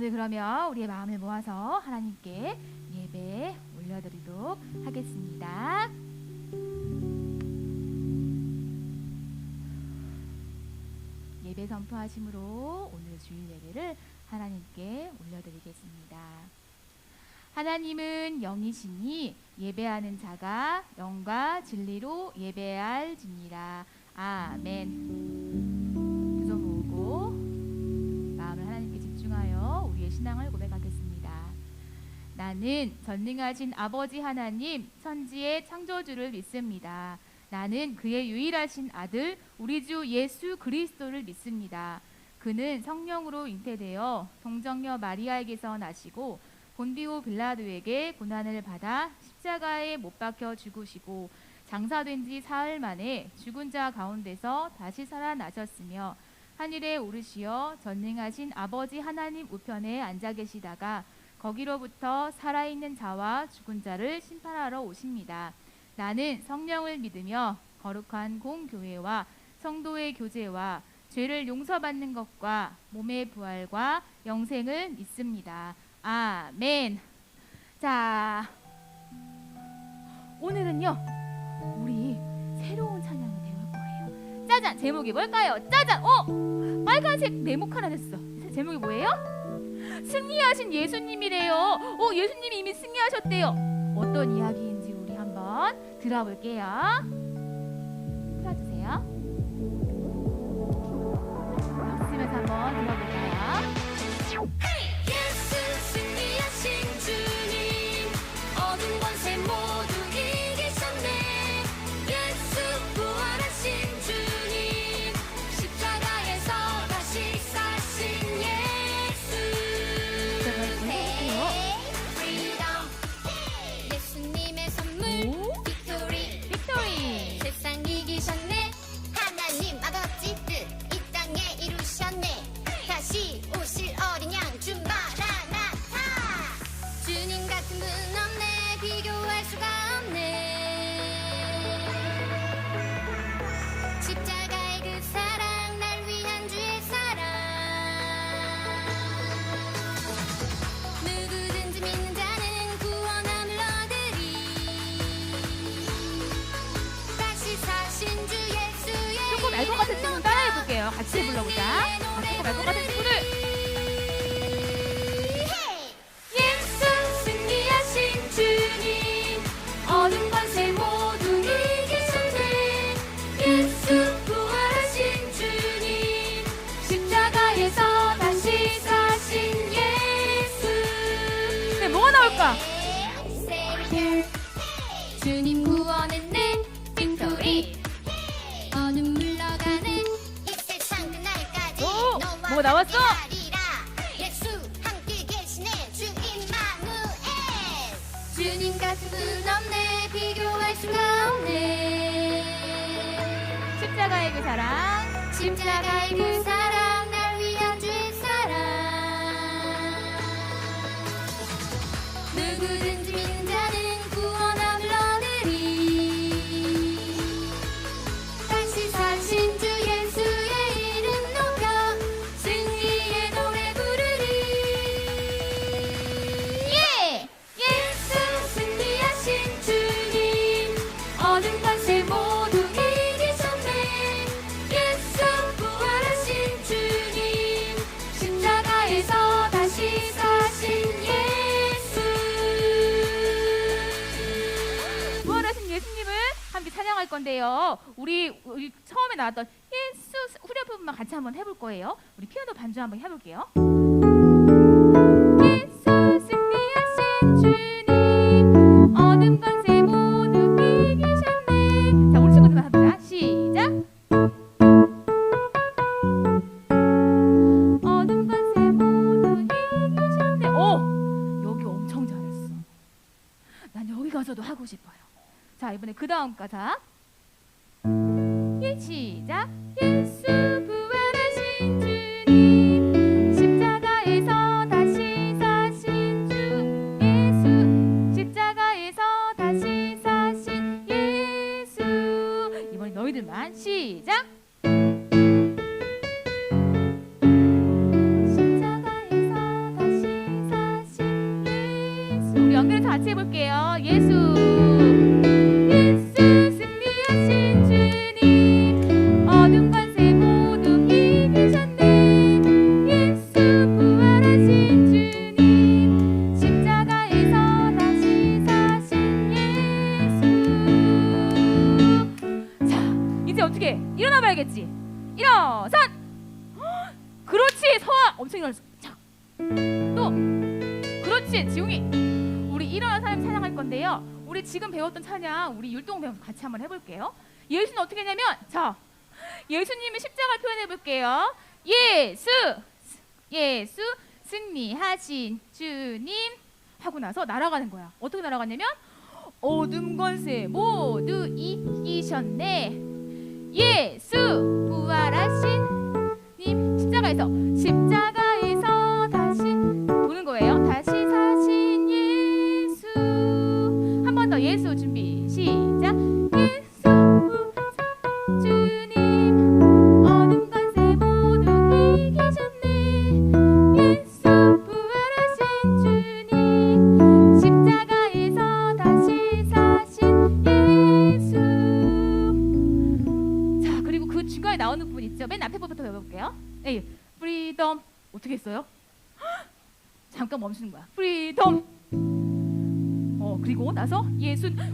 오늘 그러면 우리의 마음을 모아서 하나님께 예배 올려드리도록 하겠습니다. 예배 선포하심으로 오늘 주일 예배를 하나님께 올려드리겠습니다. 하나님은 영이시니 예배하는 자가 영과 진리로 예배할지니라. 아멘. 두 손 모으고 마음을 하나님께 집중하여 우리의 신앙을 고백하겠습니다. 나는 전능하신 아버지 하나님 천지의 창조주를 믿습니다. 나는 그의 유일하신 아들 우리 주 예수 그리스도를 믿습니다. 그는 성령으로 잉태되어 동정녀 마리아에게서 나시고 본디오 빌라도에게 고난을 받아 십자가에 못 박혀 죽으시고 장사된 지 사흘 만에 죽은 자 가운데서 다시 살아나셨으며 하늘에 오르시어 전능하신 아버지 하나님 우편에 앉아 계시다가 거기로부터 살아있는 자와 죽은 자를 심판하러 오십니다. 나는 성령을 믿으며 거룩한 공교회와 성도의 교제와 죄를 용서받는 것과 몸의 부활과 영생을 믿습니다. 아멘. 자, 오늘은요 우리 새로운 찬양이 배울 거예요. 짜잔! 제목이 뭘까요? 짜잔! 빨간색 네모 하나 됐어. 제목이 뭐예요? 승리하신 예수님이래요. 예수님이 이미 승리하셨대요. 어떤 이야기인지 우리 한번 들어볼게요. 틀어주세요. 박수면서 한번 들어볼까요? 예수 승리하신 주님 어둠 권세 모두 이기셨네. 예수 부활하신 주님 십자가에서 다시 사신 예수. 프리덤 예수님의 선물 빅토리 세상 이기셨네. 하나님 아버지 뜻 이 땅에 이루셨네. 다시 오실 어린 양 주 마라나타. 주님 같은 분 없네. 비교할 수가 없네. 십자가의 그 사랑 날 위한 주의 사랑. 누구든지 믿는 자는 구원함을 얻으리. 다시 사신 주 예수의 조금 알 것 같은 친구 따라해볼게요. 같이 불러보자. 조금 알 것 같은 친구들. 예수 승리하신 주님 어둠 권세 모두 이기셨네. 예수 부활하신 주님 십자가에서 다시 사신 예수. 네, 뭐가 나올까? 주님 구원했네. 빅토리 어둠 물러가는 이 세상 그날까지 오, 너와 뭐 나왔어? 함께하리라. 예수 함께 계시네. 주 임마누엘. 주님 같은 분 없네. 비교할 수가 없네. 십자가의 그 사랑. 십자가의 그 사랑 날 위한 주의 사랑. 누구든지 믿는 자는 구원함을 얻으리. 다시 사신 주 예수의 이름 높여 승리의 노래 부르리. 예수 승리하신 주님 어둠 권세 모두 이기셨네. 예수 부활하신 주님 십자가에서 다시 사신 예수. 부활하신 예수님을 함께 찬양할 건데요. 우리 처음에 나왔던 예수 후렴부분만 같이 한번 해볼 거예요. 우리 피아노 반주 한번 해볼게요. 예수 승리하신 주님 어둠 권세 모두 이기셨네. 자, 우리 친구들만 합니다. 시작. 어둠 권세 모두 이기셨네. 여기 엄청 잘했어. 난 여기 가서도 하고 싶어요. 자, 이번에 그 다음 가사. 시작. 예수 부활하신 주님 십자가에서 다시 사신 주 예수. 십자가에서 다시 사신 예수. 이번에 너희들만 시작. 십자가에서 다시 해볼게요. 예수 승리하신 주님 어둠 권세 모두 이기셨네. 예수 부활하신 주님 십자가에서 다시 사신 예수. 자, 이제 어떻게 일어나 봐야겠지. 일어선. 그렇지. 서아 엄청 일어났어. 자, 또 그렇지. 지웅이 우리 일어난 사람 찬양할 건데요. 우리 지금 배웠던 찬양 우리 율동 배우면서 같이 한번 해볼게요. 예수는 어떻게 했냐면, 자, 예수님의 십자가를 표현해 볼게요. 예수 승리하신 주님 하고 나서 날아가는 거야. 어떻게 날아가냐면 어둠 권세 모두 이기셨네. 예수 부활하신 님 십자가에서 다시 보는 거예요. 다시 사신 예수. 한 번 더 예수 준비 시작. 예수 주님 어둠 권세 모두 이기셨네. 예수 부활하신 주님 십자가에서 다시 사신 예수. 자, 그리고 그 중간에 나오는 부분 있죠. 맨 앞에 부분부터 배워볼게요. 에이, 프리덤 어떻게 했어요? 잠깐 멈추는 거야. 프리덤. 그리고 나서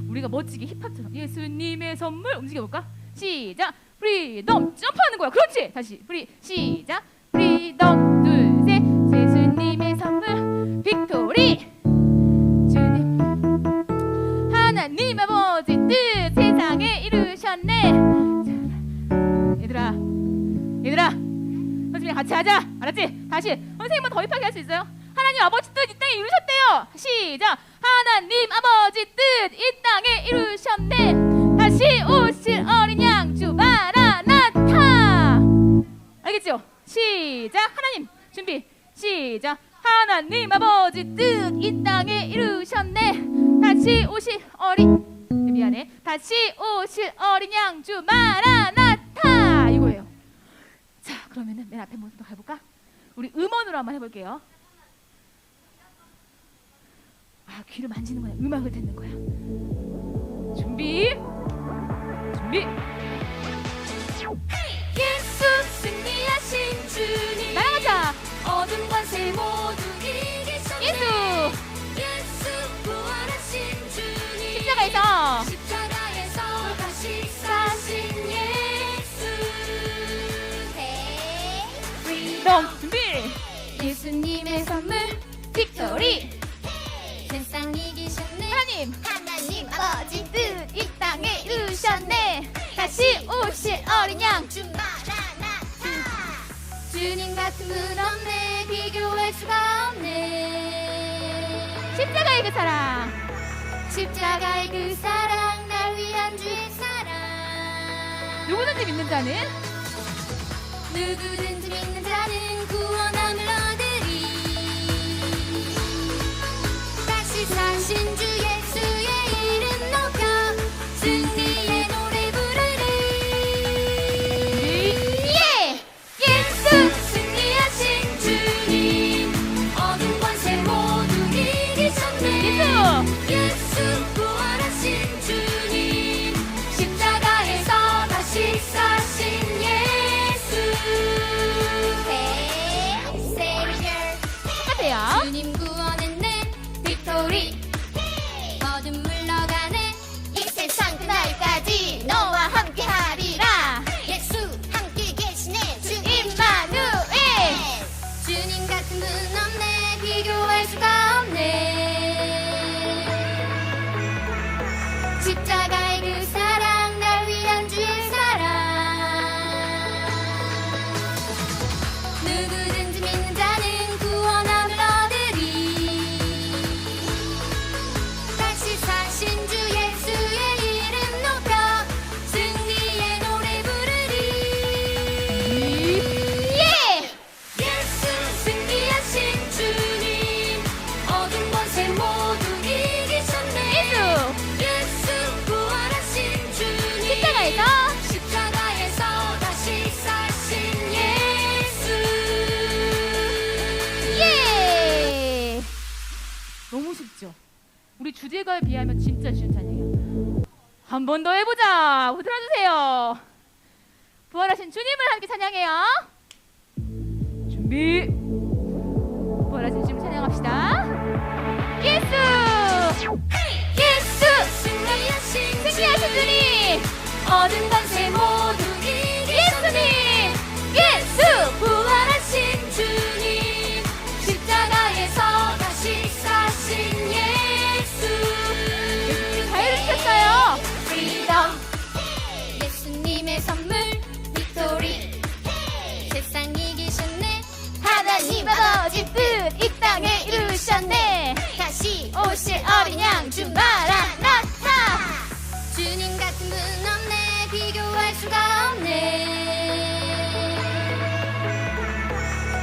우리가 멋지게 힙합처럼 예수님의 선물 움직여볼까? 시작. 프리덤 점프하는 거야. 그렇지. 다시 시작. 프리덤 둘셋. 예수님의 선물 빅토리. 주님 하나님 아버지 뜻 세상에 이루셨네. 얘들아 선생님이랑 같이 하자. 알았지? 다시 선생님은 더 힙하게 할 수 있어요. 하나님 아버지 뜻 이 땅에 이루셨대요. 시작. 하나님 아버지 뜻 이 땅에 이루셨네. 다시 오실 어린 양주 마라나타. 알겠죠? 시작. 하나님 준비 시작. 하나님 아버지 뜻 이 땅에 이루셨네. 다시 오실 다시 오실 어린 양주 마라나타. 이거예요. 자, 그러면은 맨 앞에 모습도 가볼까? 우리 음원으로 한번 해볼게요. 귀를 만지는 거야. 음악을 듣는 거야. 준비. 예수 승리하신 주님 날아가자. 어둠 권세 모두 이기셨네. 예수 부활하신 주님 십자가에서 다시 사신 예수. 프리덤 준비. 예수님의 선물 빅토리. 세상 이기셨네. 하나님 아버지 뜻 이 땅에 이루셨네. 다시 오실 어린 양. 주 마라나타. 주님 같은 분 없네. 비교할 수가 없네. 십자가의 그 사랑. 십자가의 그 사랑 날 위한 주의 사랑. 누구든지 믿는 자는 누구든지 믿는 자는 구원함을 얻으리. 다시 사신 주 예수의 이름 높여 승리의 노래 부르리. 예수 승리하신 주님 어둠 권세 모두 이기셨네. 예수 부활하신 주님 십자가에서 다시 사신 예수. 똑같아요. 주님 구원했네. 빅토리. 어둠 물러가네. 이 세상 그날까지 너와 함께 하리라. 예수 함께 계시네. 주 임마누엘. 주님 같은 분 없네. 비교할 수가 없네. 십자가의 그 사랑 날 위한 주의 사랑. 누구든지 믿는 자는 구원함을 얻으리. 다시 사신 주 예수의 이름 높여 승리의 노래 부르리. 예수 승리하신 주님 다른 거에 비하면 진짜 쉬운 찬양이에요. 한 번 더 해보자. 들어주세요. 부활하신 주님을 함께 찬양해요. 준비. 부활하신 주님 찬양합시다. 예수, 예수, 승리하신 주님, 어둠 권세 모두 예수님, 예수, 부활하신 주님, 십자가에서 다시 사신 예수. 예수님 자유를 주셨어요. 프리덤. 예수님의 선물 빅토리 세상 이기셨네 하나님 아버지 뜻 이 땅에 이루셨네 다시 오실 어린 양 주 마라나타 주님 같은 분 없네 비교할 수가 없네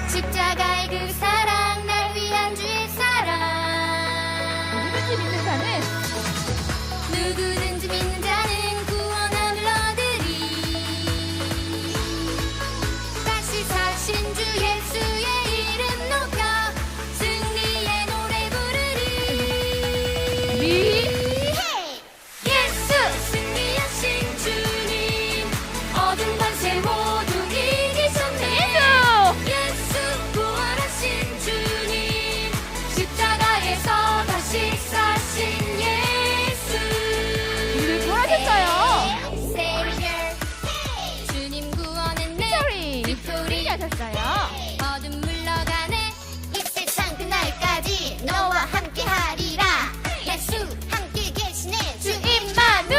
십자가의 그 사랑 날 위한 주의 사랑 누구든지 믿는 자는 누구든지 믿는 자는 구원함을 얻으리 다시 사신 주 예수의 이름 높여 승리의 노래 부르리 예수 승리하신 주님 어둠 권세 모두 이기셨네 예수 부활하신 주님 십자가에서 다시 사신 예수 우리를 구원하셨어요. 주님 구원했네 빅토리 하셨어요. 어둠 물러가네 이 세상 그날까지 너와 함께 하리라 예수 함께 계시네 주 임마누엘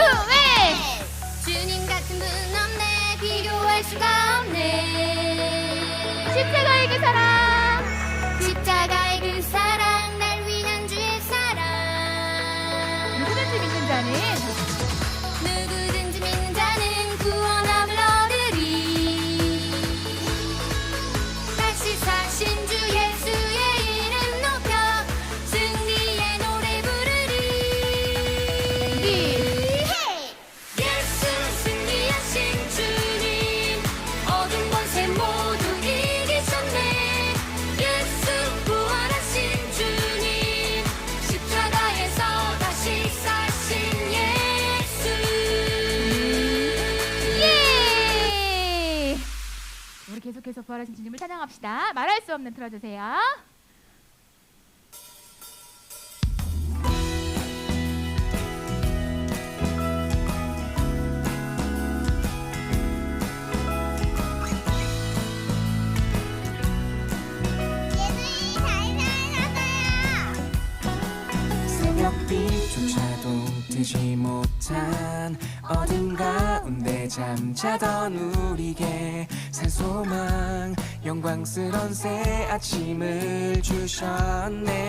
주님 같은 분 없네 비교할 수가 없네 십자가의 그 사랑, 십자가의 그 사랑 날 위한 주의 사랑 누구든지 믿는 자는 누구든지 믿는 자는 구원함을 얻으리 다시 사신 주 예수의 이름 높여 승리의 노래 부르리 예수 승리하신 주님 어둠 권세 모두 이기셨네 예수 부활하신 주님 십자가에서 다시 사신 예수 예! 우리 계속해서 부활하신 주님을 찬양합시다. 말할 수 없는 틀어주세요. 새벽빛조차도 뜨지 못한 어둠 가운데 잠자던 우리에게 산소망 영광스런 새 아침을 주셨네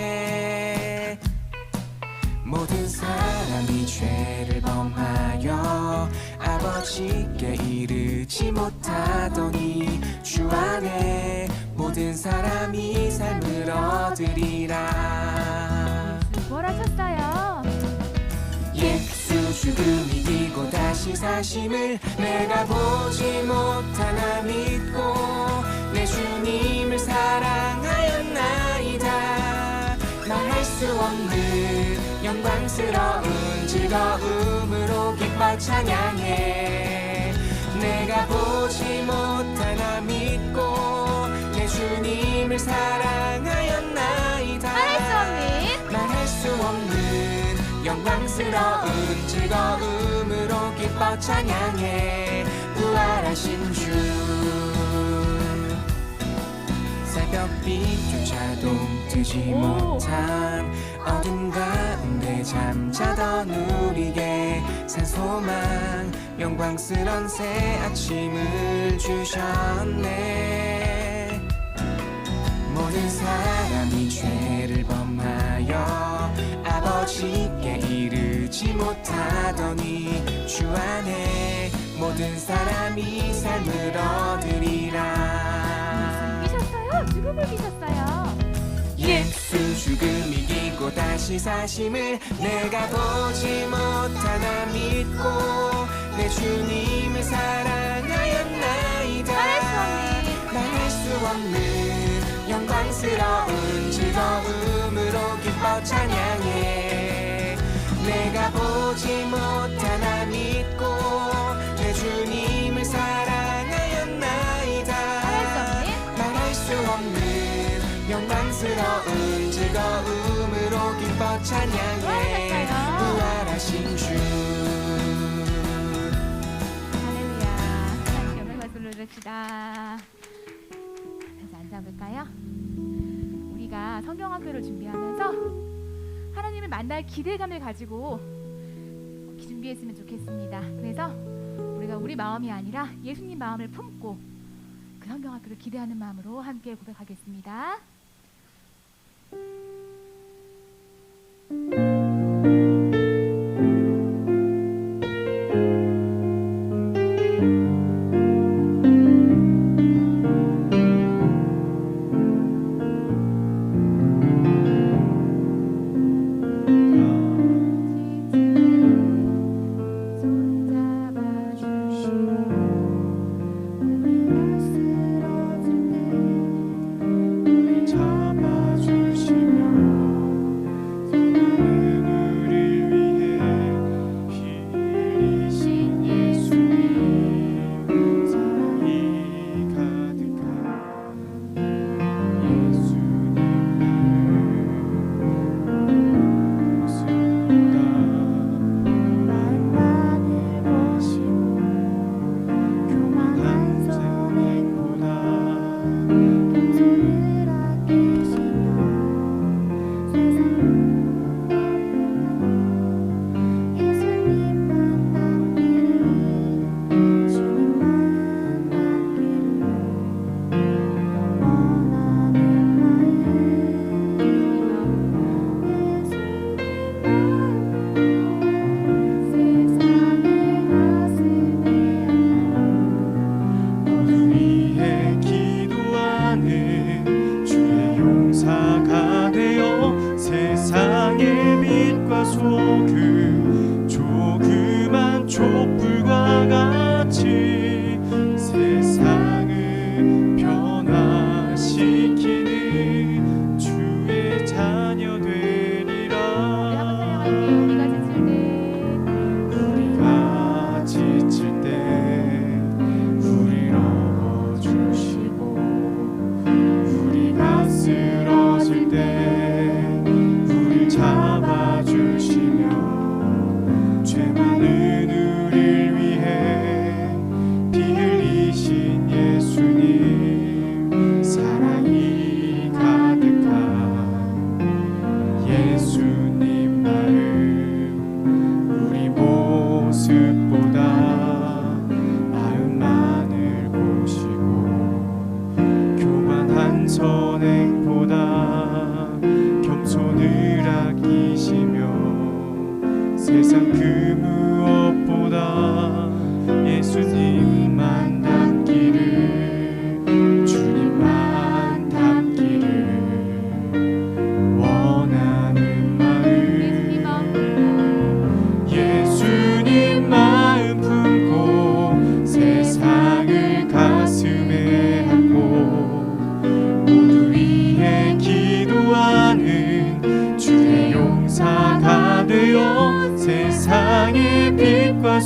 모든 사람이 죄를 범하여 아버지께 이르지 못하더니 주 안에 모든 사람이 삶을 얻으리라 부활하셨어요. 예수 죽음 이기고 다시 사심을 내가 보지 못하나 믿고 내 주님을 사랑하였나이다 말할 수 없는 영광스러운 즐거움으로 기뻐 찬양해 내가 보지 못하나 믿고 내 주님을 사랑하였나이다 말할 수 없는 영광스러운 즐거움으로 기뻐 찬양해 부활하신 주 새벽빛조차도 뜨지 못한 어둠 가운데 잠자던 우리에게 산소망 영광스런 새 아침을 주셨네 모든 사람이 죄를 범하여 아버지께 이르지 못하더니 주 안에 모든 사람이 삶을 얻으리라 이기셨어요. 죽음을 이기셨어요. 예수 죽음 이기고 다시 사심을 내가 보지 못하나 믿고 내 주님을 사랑하였나이다 말할 수 없는 영광스러운 즐거움으로 기뻐 찬양해 보지 못하나 믿고 내 주님을 사랑하였나이다. 말할 수 없는 영광스러운 즐거움으로 기뻐 찬양해 부활하신 주. 할렐루야. 하나님께 영광 말씀을 드립시다. 그래서 앉아볼까요? 우리가 성경학교를 준비하면서 하나님을 만날 기대감을 가지고 준비했으면 좋겠습니다. 그래서 우리가 우리 마음이 아니라 예수님 마음을 품고 그 성경학교를 기대하는 마음으로 함께 고백하겠습니다.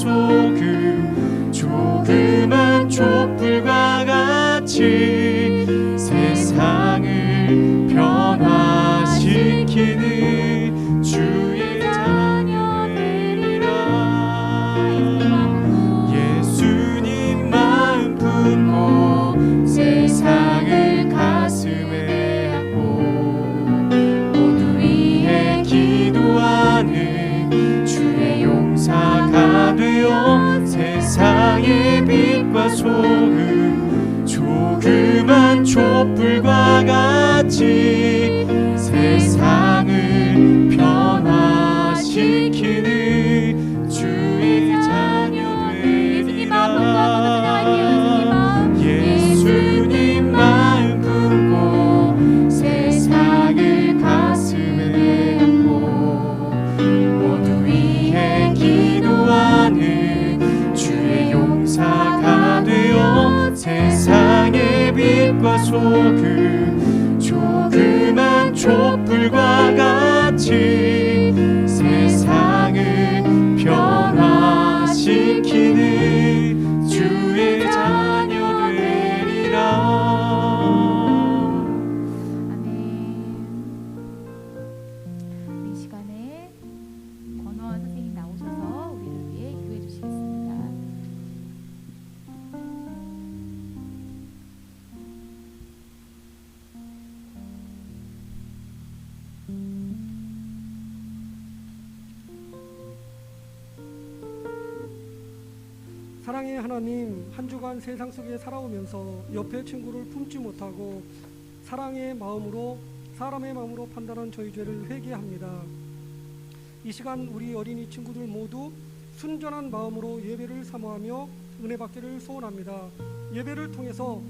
소금 조그만 촛불과 같이 세상을 변화시키는 주의 자녀 되리라. 예수님 마음 품고 세상을 가슴에 안고 모두 위해 기도하는 주의 용사가 되어 세상의 빛과 소금 조그만 촛불과 같이 세상을 변화시키는 주의 자녀 되리라. 예수님 마음 품고 세상을 가슴에 안고 모두 위해 기도하는 주의 용사가 되어 세상의 빛과 소금 조그만 촛불과 같이 세상을 사랑의 하나님, 한 주간 세상 속에 살아오면서 옆에 친구를 품지 못하고 사랑의 마음으로, 사람의 마음으로 판단한 저희 죄를 회개합니다. 이 시간 우리 어린이 친구들 모두 순전한 마음으로 예배를 사모하며 은혜 받기를 소원합니다. 예배를 통해서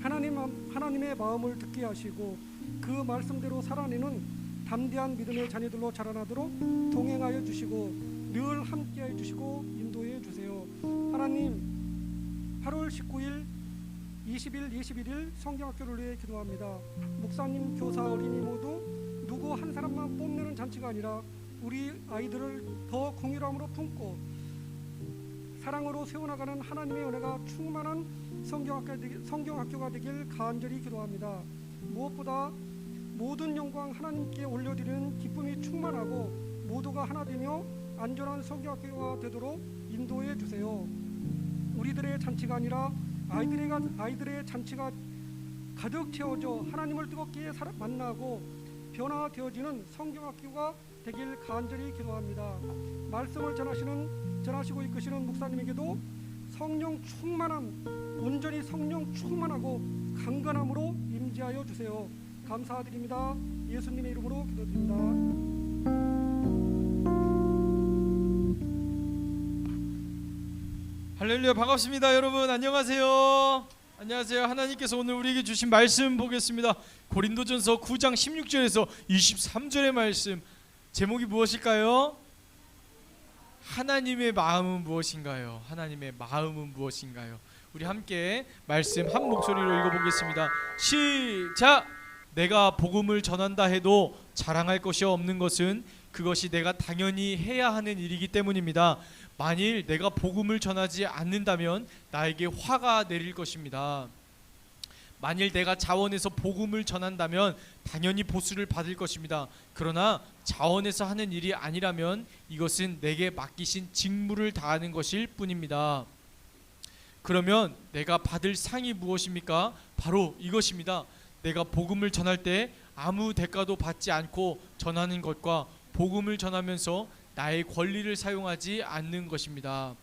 하나님의 마음을 듣게 하시고 그 말씀대로 살아내는 담대한 믿음의 자녀들로 자라나도록 동행하여 주시고 늘 함께해 주시고 인도해 주세요. 하나님, 8월 19일, 20일, 21일 성경학교를 위해 기도합니다. 목사님, 교사, 어린이 모두 누구 한 사람만 뽐내는 잔치가 아니라 우리 아이들을 더 공유함으로 품고 사랑으로 세워나가는 하나님의 은혜가 충만한 성경학교가 되길 간절히 기도합니다. 무엇보다 모든 영광 하나님께 올려드리는 기쁨이 충만하고 모두가 하나 되며 안전한 성경학교가 되도록 인도해 주세요. 우리들의 잔치가 아니라 아이들의 잔치가 가득 채워져 하나님을 뜨겁게 만나고 변화되어지는 성경학교가 되길 간절히 기도합니다. 말씀을 전하시고 이끄시는 목사님에게도 성령 충만함, 온전히 성령 충만하고 강건함으로 임재하여 주세요. 감사드립니다. 예수님의 이름으로 기도드립니다. 할렐루야, 반갑습니다. 여러분 안녕하세요. 안녕하세요. 하나님께서 오늘 우리에게 주신 말씀 보겠습니다. 고린도전서 9장 16절에서 23절의 말씀, 제목이 무엇일까요? 하나님의 마음은 무엇인가요? 하나님의 마음은 무엇인가요? 우리 함께 말씀 한 목소리로 읽어보겠습니다. 시작! 내가 복음을 전한다 해도 자랑할 것이 없는 것은 그것이 내가 당연히 해야 하는 일이기 때문입니다. 만일 내가 복음을 전하지 않는다면 나에게 화가 내릴 것입니다. 만일 내가 자원해서 복음을 전한다면 당연히 보수를 받을 것입니다. 그러나 자원해서 하는 일이 아니라면 이것은 내게 맡기신 직무를 다하는 것일 뿐입니다. 그러면 내가 받을 상이 무엇입니까? 바로 이것입니다. 내가 복음을 전할 때 아무 대가도 받지 않고 전하는 것과 복음을 전하면서 나의 권리를 사용하지 않는 것입니다.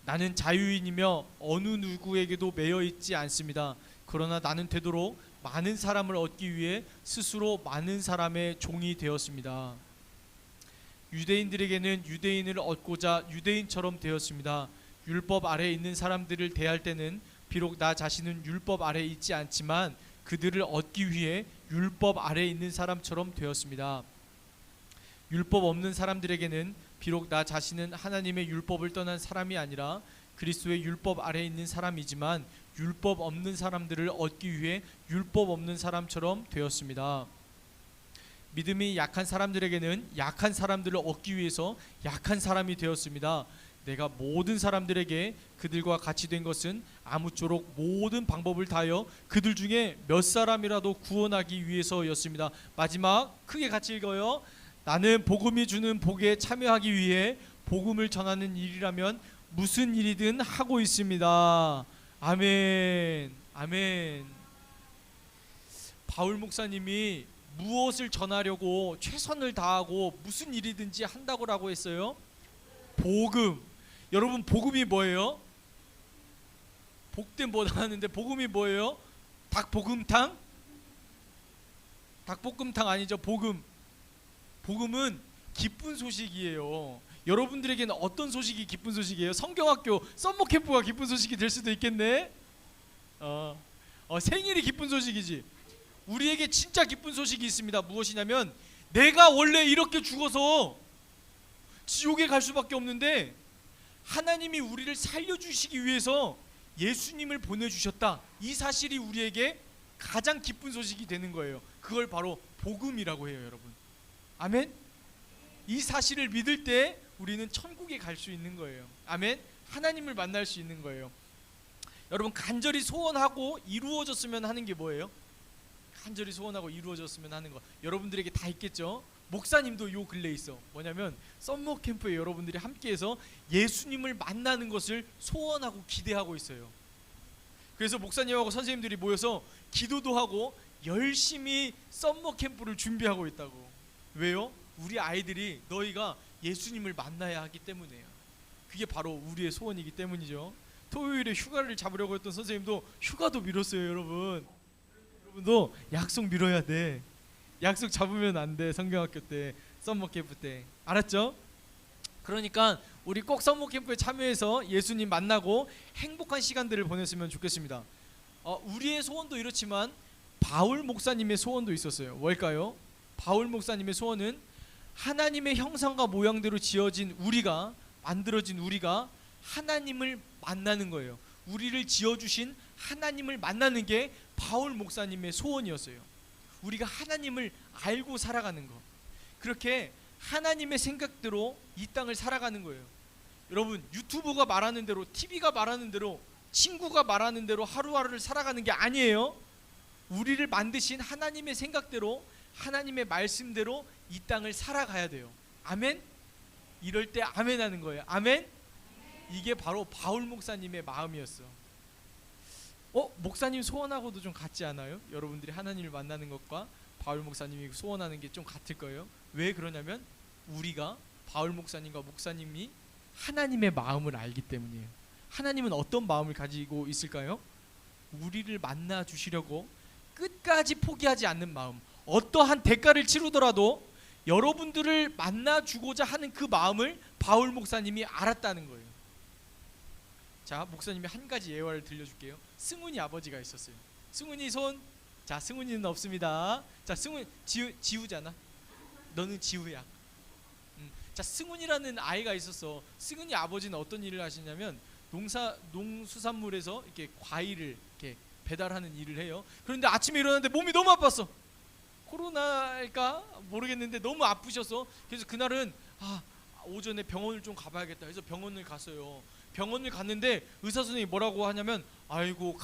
나는 자유인이며 어느 누구에게도 매여 있지 않습니다. 그러나 나는 되도록 많은 사람을 얻기 위해 스스로 많은 사람의 종이 되었습니다. 유대인들에게는 유대인을 얻고자 유대인처럼 되었습니다. 율법 아래에 있는 사람들을 대할 때는 비록 나 자신은 율법 아래에 있지 않지만 그들을 얻기 위해 율법 아래에 있는 사람처럼 되었습니다. 율법 없는 사람들에게는 비록 나 자신은 하나님의 율법을 떠난 사람이 아니라 그리스도의 율법 아래에 있는 사람이지만 율법 없는 사람들을 얻기 위해 율법 없는 사람처럼 되었습니다. 믿음이 약한 사람들에게는 약한 사람들을 얻기 위해서 약한 사람이 되었습니다. 내가 모든 사람들에게 그들과 같이 된 것은 아무쪼록 모든 방법을 다하여 그들 중에 몇 사람이라도 구원하기 위해서였습니다. 마지막 크게 같이 읽어요. 나는 복음이 주는 복에 참여하기 위해 복음을 전하는 일이라면 무슨 일이든 하고 있습니다. 아멘. 아멘. 바울 목사님이 무엇을 전하려고 최선을 다하고 무슨 일이든지 한다고라고 했어요? 복음. 여러분, 복음이 뭐예요? 복된 뭐 나왔는데 복음이 뭐예요? 닭볶음탕? 닭볶음탕 아니죠. 복음. 복음은 기쁜 소식이에요. 여러분들에게는 어떤 소식이 기쁜 소식이에요? 성경학교 썸머 캠프가 기쁜 소식이 될 수도 있겠네. 생일이 기쁜 소식이지. 우리에게 진짜 기쁜 소식이 있습니다. 무엇이냐면 내가 원래 이렇게 죽어서 지옥에 갈 수밖에 없는데 하나님이 우리를 살려주시기 위해서 예수님을 보내주셨다. 이 사실이 우리에게 가장 기쁜 소식이 되는 거예요. 그걸 바로 복음이라고 해요, 여러분. 아멘. 이 사실을 믿을 때 우리는 천국에 갈 수 있는 거예요. 아멘. 하나님을 만날 수 있는 거예요. 여러분, 간절히 소원하고 이루어졌으면 하는 게 뭐예요? 간절히 소원하고 이루어졌으면 하는 거 여러분들에게 다 있겠죠. 목사님도 요 근래에 있어. 뭐냐면 썸머 캠프에 여러분들이 함께해서 예수님을 만나는 것을 소원하고 기대하고 있어요. 그래서 목사님하고 선생님들이 모여서 기도도 하고 열심히 썸머 캠프를 준비하고 있다고. 왜요? 우리 아이들이 너희가 예수님을 만나야 하기 때문에요. 그게 바로 우리의 소원이기 때문이죠. 토요일에 휴가를 잡으려고 했던 선생님도 휴가도 미뤘어요. 여러분도 약속 미뤄야 돼. 약속 잡으면 안 돼. 성경학교 때, 썸머 캠프 때. 알았죠? 그러니까 우리 꼭 썸머 캠프에 참여해서 예수님 만나고 행복한 시간들을 보냈으면 좋겠습니다. 우리의 소원도 이렇지만 바울 목사님의 소원도 있었어요. 뭘까요? 바울 목사님의 소원은 하나님의 형상과 모양대로 지어진 우리가, 만들어진 우리가 하나님을 만나는 거예요. 우리를 지어주신 하나님을 만나는 게 바울 목사님의 소원이었어요. 우리가 하나님을 알고 살아가는 거. 그렇게 하나님의 생각대로 이 땅을 살아가는 거예요. 여러분, 유튜브가 말하는 대로, TV가 말하는 대로, 친구가 말하는 대로 하루하루를 살아가는 게 아니에요. 우리를 만드신 하나님의 생각대로, 하나님의 말씀대로 이 땅을 살아가야 돼요. 아멘? 이럴 때 아멘 하는 거예요. 아멘? 이게 바로 바울 목사님의 마음이었어. 목사님 소원하고도 좀 같지 않아요? 여러분들이 하나님을 만나는 것과 바울 목사님이 소원하는 게 좀 같을 거예요. 왜 그러냐면 우리가 바울 목사님과 목사님이 하나님의 마음을 알기 때문이에요. 하나님은 어떤 마음을 가지고 있을까요? 우리를 만나 주시려고 끝까지 포기하지 않는 마음, 어떠한 대가를 치르더라도 여러분들을 만나 주고자 하는 그 마음을 바울 목사님이 알았다는 거예요. 자, 목사님이 한 가지 예화를 들려줄게요. 승훈이 아버지가 있었어요. 승훈이 손. 자, 승훈이는 없습니다. 자, 승훈, 지우잖아. 너는 지우야. 자, 승훈이라는 아이가 있었어. 승훈이 아버지는 어떤 일을 하시냐면 농수산물에서 이렇게 과일을 이렇게 배달하는 일을 해요. 그런데 아침에 일어났는데 몸이 너무 아팠어. 코로나일까 모르겠는데 너무 아프셔서, 그래서 그날은 오전에 병원을 좀 가봐야겠다 해서 병원을 갔어요. 병원을 갔는데 의사 선생님이 뭐라고 하냐면, 아이고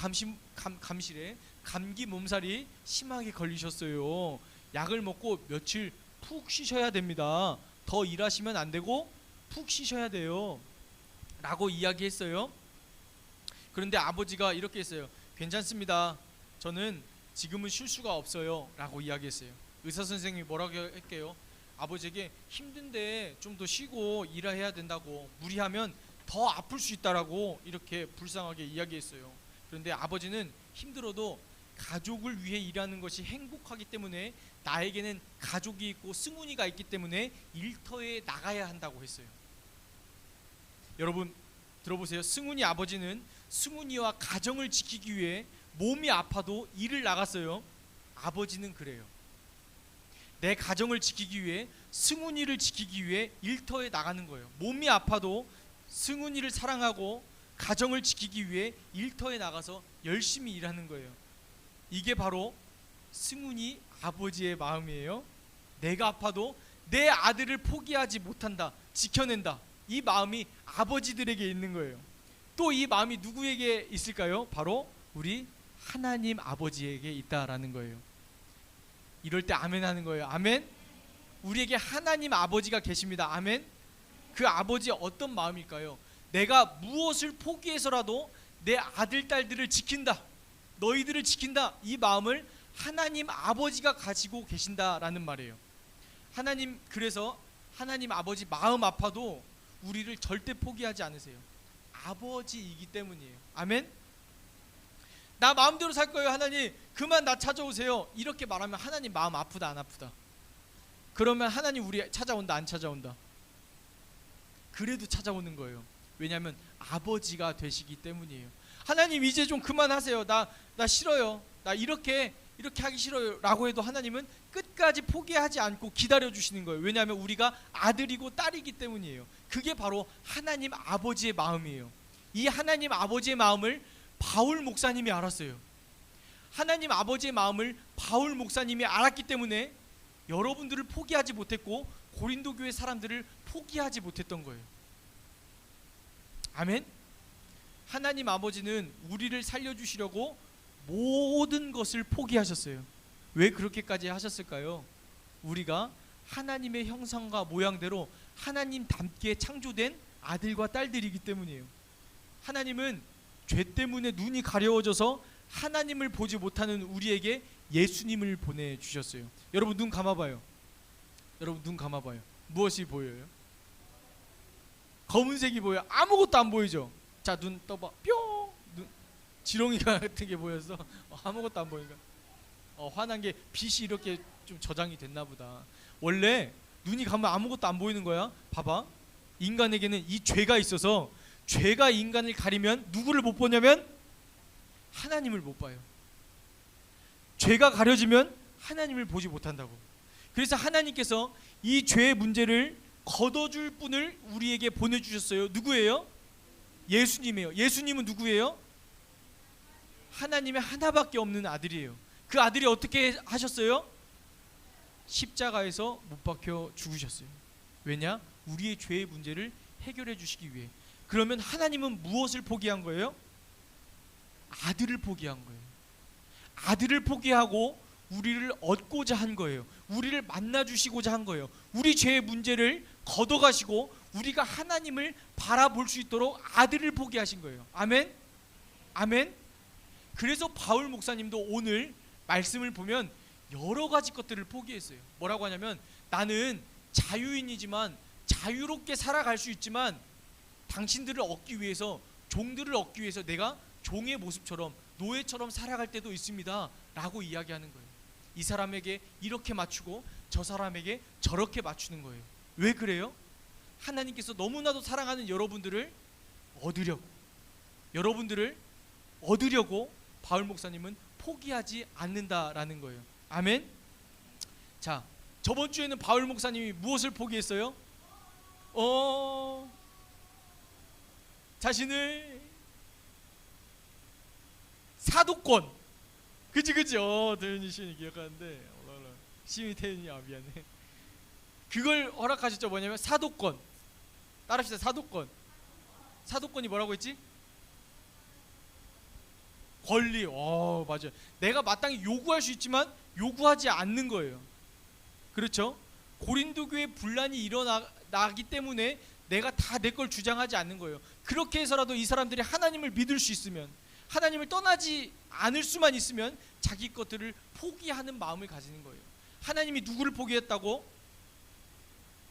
감실에 감기 몸살이 심하게 걸리셨어요. 약을 먹고 며칠 푹 쉬셔야 됩니다. 더 일하시면 안 되고 푹 쉬셔야 돼요 라고 이야기했어요. 그런데 아버지가 이렇게 했어요. 괜찮습니다. 저는 지금은 쉴 수가 없어요 라고 이야기했어요. 의사 선생님이 뭐라고 할게요? 아버지에게 힘든데 좀 더 쉬고 일해야 된다고, 무리하면 더 아플 수 있다라고 이렇게 불쌍하게 이야기했어요. 그런데 아버지는 힘들어도 가족을 위해 일하는 것이 행복하기 때문에, 나에게는 가족이 있고 승훈이가 있기 때문에 일터에 나가야 한다고 했어요. 여러분 들어보세요. 승훈이 아버지는 승훈이와 가정을 지키기 위해 몸이 아파도 일을 나갔어요. 아버지는 그래요. 내 가정을 지키기 위해, 승훈이를 지키기 위해 일터에 나가는 거예요. 몸이 아파도 승훈이를 사랑하고 가정을 지키기 위해 일터에 나가서 열심히 일하는 거예요. 이게 바로 승훈이 아버지의 마음이에요. 내가 아파도 내 아들을 포기하지 못한다, 지켜낸다. 이 마음이 아버지들에게 있는 거예요. 또 이 마음이 누구에게 있을까요? 바로 우리 하나님 아버지에게 있다라는 거예요. 이럴 때 아멘 하는 거예요. 아멘. 우리에게 하나님 아버지가 계십니다. 아멘. 그 아버지 어떤 마음일까요? 내가 무엇을 포기해서라도 내 아들 딸들을 지킨다, 너희들을 지킨다, 이 마음을 하나님 아버지가 가지고 계신다라는 말이에요. 하나님, 그래서 하나님 아버지 마음 아파도 우리를 절대 포기하지 않으세요. 아버지이기 때문이에요. 아멘. 나 마음대로 살 거예요 하나님, 그만 나 찾아오세요, 이렇게 말하면 하나님 마음 아프다 안 아프다? 그러면 하나님 우리 찾아온다 안 찾아온다? 그래도 찾아오는 거예요. 왜냐하면 아버지가 되시기 때문이에요. 하나님 이제 좀 그만하세요, 나 싫어요, 나 이렇게 하기 싫어요 라고 해도 하나님은 끝까지 포기하지 않고 기다려 주시는 거예요. 왜냐하면 우리가 아들이고 딸이기 때문이에요. 그게 바로 하나님 아버지의 마음이에요. 이 하나님 아버지의 마음을 바울 목사님이 알았어요. 하나님 아버지의 마음을 바울 목사님이 알았기 때문에 여러분들을 포기하지 못했고 고린도 교회 사람들을 포기하지 못했던 거예요. 아멘. 하나님 아버지는 우리를 살려주시려고 모든 것을 포기하셨어요. 왜 그렇게까지 하셨을까요? 우리가 하나님의 형상과 모양대로 하나님 닮게 창조된 아들과 딸들이기 때문이에요. 하나님은 죄 때문에 눈이 가려워져서 하나님을 보지 못하는 우리에게 예수님을 보내주셨어요. 여러분 눈 감아봐요. 여러분 눈 감아봐요. 무엇이 보여요? 검은색이 보여. 아무것도 안 보이죠. 자, 눈 떠봐. 뿅. 눈 지렁이 같은 게 보여서 아무것도 안 보이니까 화난 게 빛이 이렇게 좀 저장이 됐나 보다. 원래 눈이 감으면 아무것도 안 보이는 거야. 봐봐. 인간에게는 이 죄가 있어서 죄가 인간을 가리면 누구를 못 보냐면 하나님을 못 봐요. 죄가 가려지면 하나님을 보지 못한다고. 그래서 하나님께서 이 죄의 문제를 걷어줄 분을 우리에게 보내주셨어요. 누구예요? 예수님이에요. 예수님은 누구예요? 하나님의 하나밖에 없는 아들이에요. 그 아들이 어떻게 하셨어요? 십자가에서 못 박혀 죽으셨어요. 왜냐? 우리의 죄의 문제를 해결해 주시기 위해. 그러면 하나님은 무엇을 포기한 거예요? 아들을 포기한 거예요. 아들을 포기하고 우리를 얻고자 한 거예요. 우리를 만나 주시고자 한 거예요. 우리 죄의 문제를 걷어가시고 우리가 하나님을 바라볼 수 있도록 아들을 포기하신 거예요. 아멘? 아멘? 그래서 바울 목사님도 오늘 말씀을 보면 여러 가지 것들을 포기했어요. 뭐라고 하냐면 나는 자유인이지만 자유롭게 살아갈 수 있지만 당신들을 얻기 위해서, 종들을 얻기 위해서 내가 종의 모습처럼 노예처럼 살아갈 때도 있습니다 라고 이야기하는 거예요. 이 사람에게 이렇게 맞추고 저 사람에게 저렇게 맞추는 거예요. 왜 그래요? 하나님께서 너무나도 사랑하는 여러분들을 얻으려고 바울 목사님은 포기하지 않는다라는 거예요. 아멘. 자, 저번 주에는 바울 목사님이 무엇을 포기했어요? 자신을 사도권. 그치. 태윤이 시인이 기억하는데 시인이 태윤이 미안해. 그걸 허락하셨죠. 뭐냐면 사도권. 따라합시다. 사도권. 사도권이 뭐라고 했지? 권리. 맞아요. 내가 마땅히 요구할 수 있지만 요구하지 않는 거예요. 그렇죠? 고린도 교회 분란이 일어나기 때문에 내가 다 내 걸 주장하지 않는 거예요. 그렇게 해서라도 이 사람들이 하나님을 믿을 수 있으면, 하나님을 떠나지 않을 수만 있으면 자기 것들을 포기하는 마음을 가지는 거예요. 하나님이 누구를 포기했다고?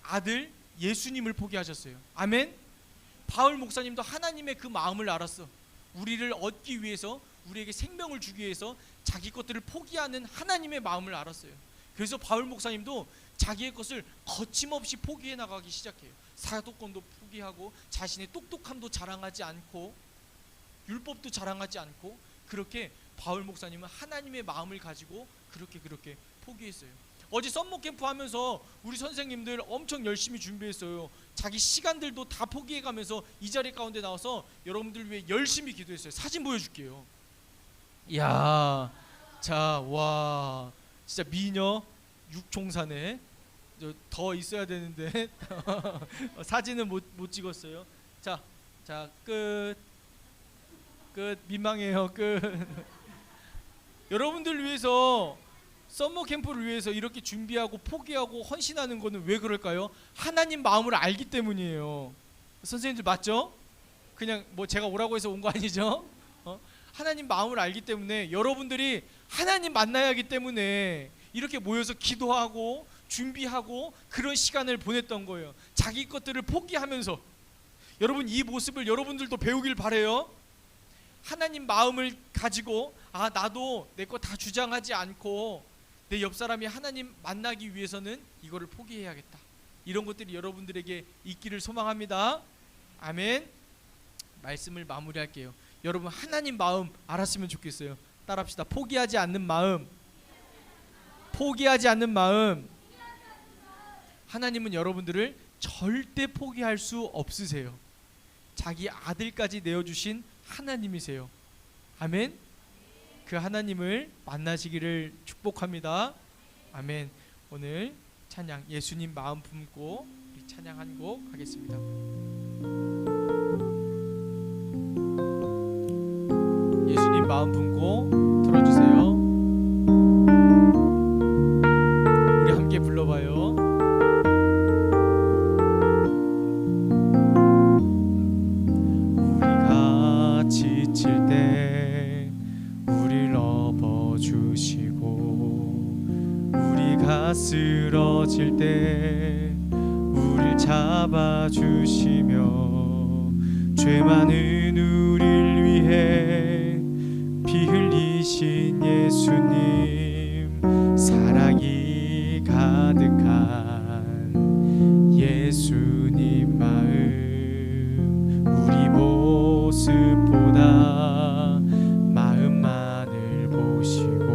아들 예수님을 포기하셨어요. 아멘. 바울 목사님도 하나님의 그 마음을 알았어. 우리를 얻기 위해서, 우리에게 생명을 주기 위해서 자기 것들을 포기하는 하나님의 마음을 알았어요. 그래서 바울 목사님도 자기의 것을 거침없이 포기해 나가기 시작해요. 사도권도 포기하고 자신의 똑똑함도 자랑하지 않고 율법도 자랑하지 않고, 그렇게 바울 목사님은 하나님의 마음을 가지고 그렇게 포기했어요. 어제 썸머 캠프 하면서 우리 선생님들 엄청 열심히 준비했어요. 자기 시간들도 다 포기해가면서 이 자리 가운데 나와서 여러분들 위해 열심히 기도했어요. 사진 보여줄게요. 이야, 자, 와, 진짜 미녀 육총사네. 더 있어야 되는데 사진은 못 찍었어요. 자, 끝. 민망해요. 끝. 여러분들 위해서, 썸머 캠프를 위해서 이렇게 준비하고 포기하고 헌신하는 거는 왜 그럴까요? 하나님 마음을 알기 때문이에요. 선생님들 맞죠? 그냥 뭐 제가 오라고 해서 온 거 아니죠? 하나님 마음을 알기 때문에, 여러분들이 하나님 만나야 하기 때문에 이렇게 모여서 기도하고 준비하고 그런 시간을 보냈던 거예요. 자기 것들을 포기하면서. 여러분, 이 모습을 여러분들도 배우길 바래요. 하나님 마음을 가지고, 나도 내 거 다 주장하지 않고 내 옆 사람이 하나님 만나기 위해서는 이거를 포기해야겠다. 이런 것들이 여러분들에게 있기를 소망합니다. 아멘. 말씀을 마무리할게요. 여러분, 하나님 마음 알았으면 좋겠어요. 따라합시다. 포기하지 않는 마음. 포기하지 않는 마음. 하나님은 여러분들을 절대 포기할 수 없으세요. 자기 아들까지 내어주신 하나님이세요. 아멘. 그 하나님을 만나시기를 축복합니다. 아멘. 오늘 찬양, 예수님 마음 품고 우리 찬양 한 곡 하겠습니다. 예수님 마음 품고 들어주세요. 우리 함께 불러봐요. 우리가 지칠 때 우리를 업어주시고, 우리가 쓰러질 때 우리 나를 잡아주시며 죄 많은 우릴 위해 피 흘리신 예수님, 사랑이 가득한 예수님 마음, 우리 모습보다 마음만을 보시고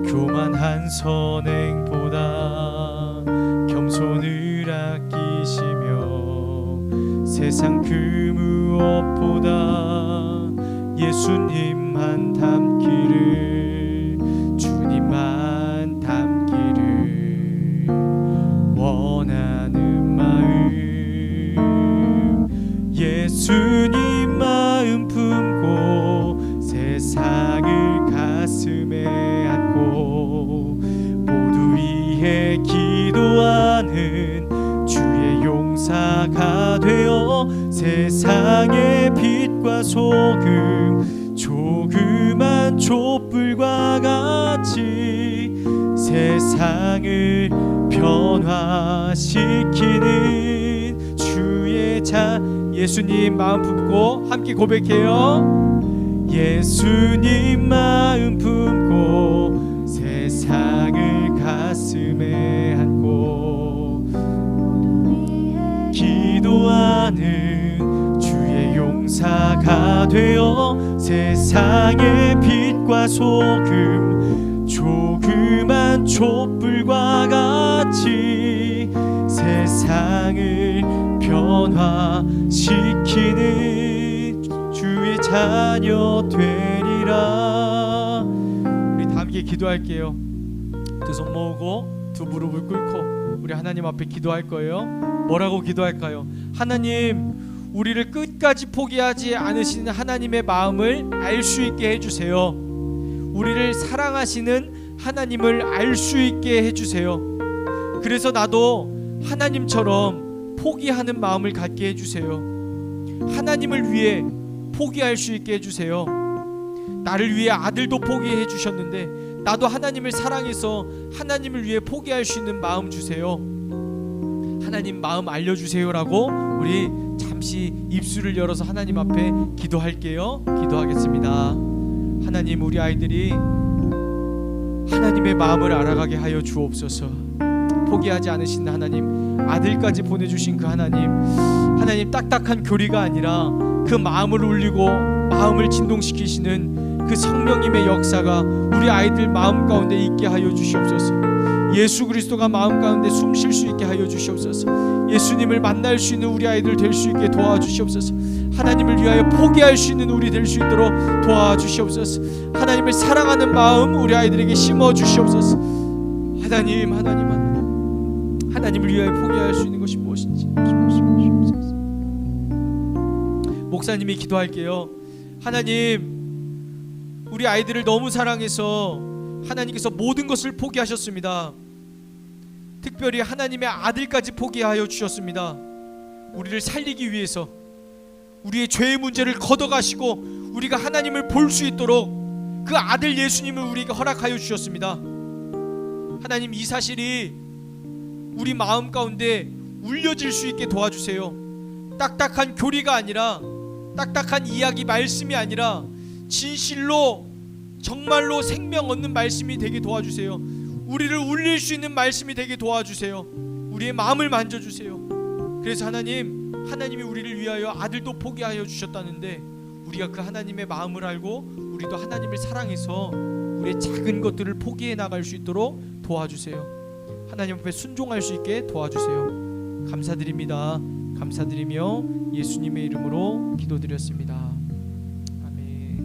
교만한 선행보다 겸손을 아끼시며 세상 그 무엇보다 예수님만 닮기를, 주님만 닮기를 원하는 마음, 예수님 마음 품고 세상을 가슴에 안고 모두 위해 기도하는 주의 용사가 되어 세상의 빛과 소금, 조그만 촛불과 같이 세상을 변화시키는 주의 자, 예수님 마음 품고 함께 고백해요. 예수님 마음 품고 세상을 가슴에 안고 기도하는 주의 용사가 되어 세상의 빛과 소금, 조그만 촛불과 같이 세상을 변화시키는 주의 자녀 되리라. 우리 다 함께 기도할게요. 두 손 모으고 두 무릎을 꿇고 우리 하나님 앞에 기도할 거예요. 뭐라고 기도할까요? 하나님, 우리를 끝까지 포기하지 않으시는 하나님의 마음을 알 수 있게 해주세요. 우리를 사랑하시는 하나님을 알 수 있게 해주세요. 그래서 나도 하나님처럼 포기하는 마음을 갖게 해주세요. 하나님을 위해 포기할 수 있게 해주세요. 나를 위해 아들도 포기해 주셨는데 나도 하나님을 사랑해서 하나님을 위해 포기할 수 있는 마음 주세요. 하나님 마음 알려주세요라고 우리 잠시 입술을 열어서 하나님 앞에 기도할게요. 기도하겠습니다. 하나님, 우리 아이들이 하나님의 마음을 알아가게 하여 주옵소서. 포기하지 않으신 하나님, 아들까지 보내주신 그 하나님, 하나님 딱딱한 교리가 아니라 그 마음을 울리고 마음을 진동시키시는 그 성령님의 역사가 우리 아이들 마음 가운데 있게 하여 주시옵소서. 예수 그리스도가 마음 가운데 숨 쉴 수 있게 하여 주시옵소서. 예수님을 만날 수 있는 우리 아이들 될 수 있게 도와주시옵소서. 하나님을 위하여 포기할 수 있는 우리 될 수 있도록 도와주시옵소서. 하나님을 사랑하는 마음 우리 아이들에게 심어 주시옵소서. 하나님, 하나님을 위하여 포기할 수 있는 것이 무엇인지 주시옵소서. 목사님이 기도할게요. 하나님, 우리 아이들을 너무 사랑해서 하나님께서 모든 것을 포기하셨습니다. 특별히 하나님의 아들까지 포기하여 주셨습니다. 우리를 살리기 위해서 우리의 죄의 문제를 걷어가시고 우리가 하나님을 볼 수 있도록 그 아들 예수님을 우리에게 허락하여 주셨습니다. 하나님, 이 사실이 우리 마음 가운데 울려질 수 있게 도와주세요. 딱딱한 교리가 아니라, 딱딱한 이야기 말씀이 아니라 진실로 정말로 생명 얻는 말씀이 되게 도와주세요. 우리를 울릴 수 있는 말씀이 되게 도와주세요. 우리의 마음을 만져주세요. 그래서 하나님이 우리를 위하여 아들도 포기하여 주셨다는데 우리가 그 하나님의 마음을 알고 우리도 하나님을 사랑해서 우리의 작은 것들을 포기해 나갈 수 있도록 도와주세요. 하나님 앞에 순종할 수 있게 도와주세요. 감사드립니다. 감사드리며 예수님의 이름으로 기도드렸습니다. 아멘.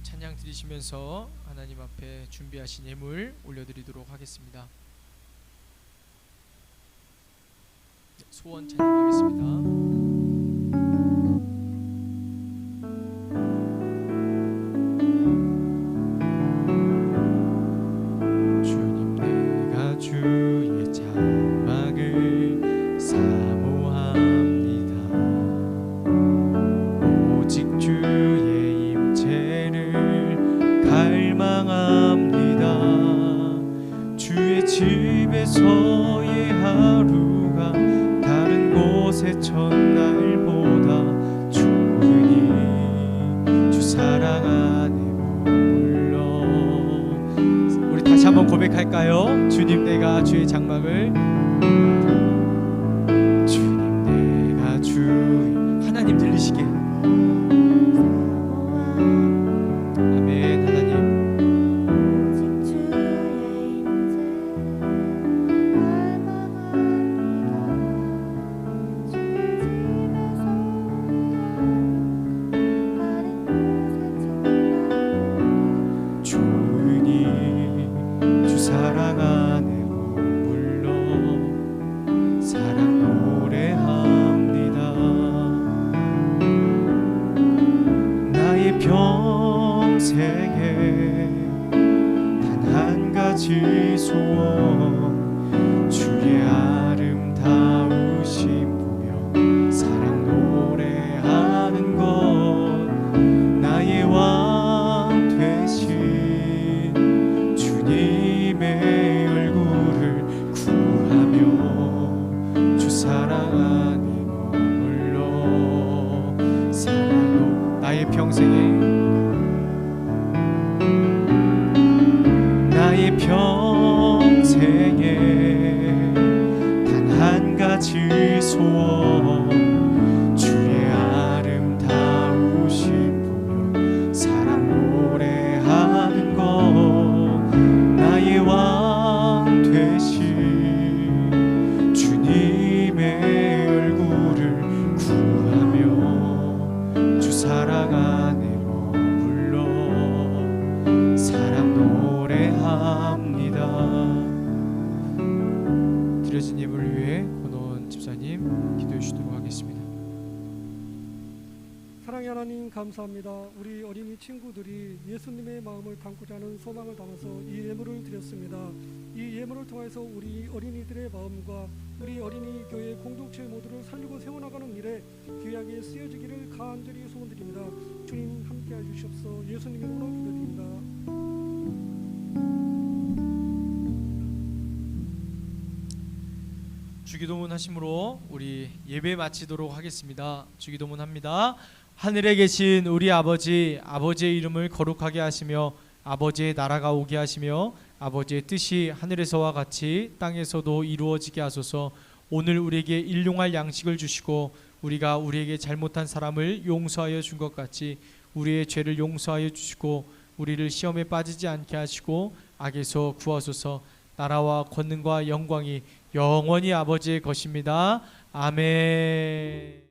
찬양 드리시면서 하나님 앞에 준비하신 예물 올려드리도록 하겠습니다. 소원 찬양하겠습니다. 주의 장막을 사모합니다. 오직 주의 임재를 갈망합니다. 곳에서의 하루가 다른 곳의 첫날보다 좋으니 주 사랑 안에 머물러. 우리 다시 한번 고백할까요? 주님 내가 주의 장막을, 주님 내가 주의. 하나님 들리시게. 아멘. 하나님 좋으니 주 사랑 안에 머물러 사랑 노래합니다. 나의 평생에 단 한 가지 소원, 주의 아름다우심 보며 사랑 노래하는 것. 나의 왕 되신 주님의 얼굴을 구하며 주 사랑 안에 머물러 사랑 나의 평생에 나의 평생에 단 한 가지 소원, 주의 아름다우심 보며 사랑 노래하는 것. 나의 왕 되신 주님의 얼굴을 구하며 주 사랑 안에 머물러 사랑 노래합니다. 드려진 예물을 위해 권원 집사님 기도해 주시도록 하겠습니다. 사랑의 하나님 감사합니다. 우리 어린이 친구들이 예수님의 마음을 담고자 하는 소망을 담아서 이 예물을 드렸습니다. 이 예물을 통해서 우리 어린이들의 마음과 우리 어린이 교회 공동체 모두를 살리고 세워나가는 일에 귀하게 쓰여지기를 간절히 소원드립니다. 주님 함께해 주시옵소서. 예수님 이름으로 기도드립니다. 주기도문 하심으로 우리 예배 마치도록 하겠습니다. 주기도문 합니다. 하늘에 계신 우리 아버지, 아버지의 이름을 거룩하게 하시며 아버지의 나라가 오게 하시며 아버지의 뜻이 하늘에서와 같이 땅에서도 이루어지게 하소서. 오늘 우리에게 일용할 양식을 주시고 우리가 우리에게 잘못한 사람을 용서하여 준 것 같이 우리의 죄를 용서하여 주시고 우리를 시험에 빠지지 않게 하시고 악에서 구하소서. 나라와 권능과 영광이 영원히 아버지의 것입니다. 아멘.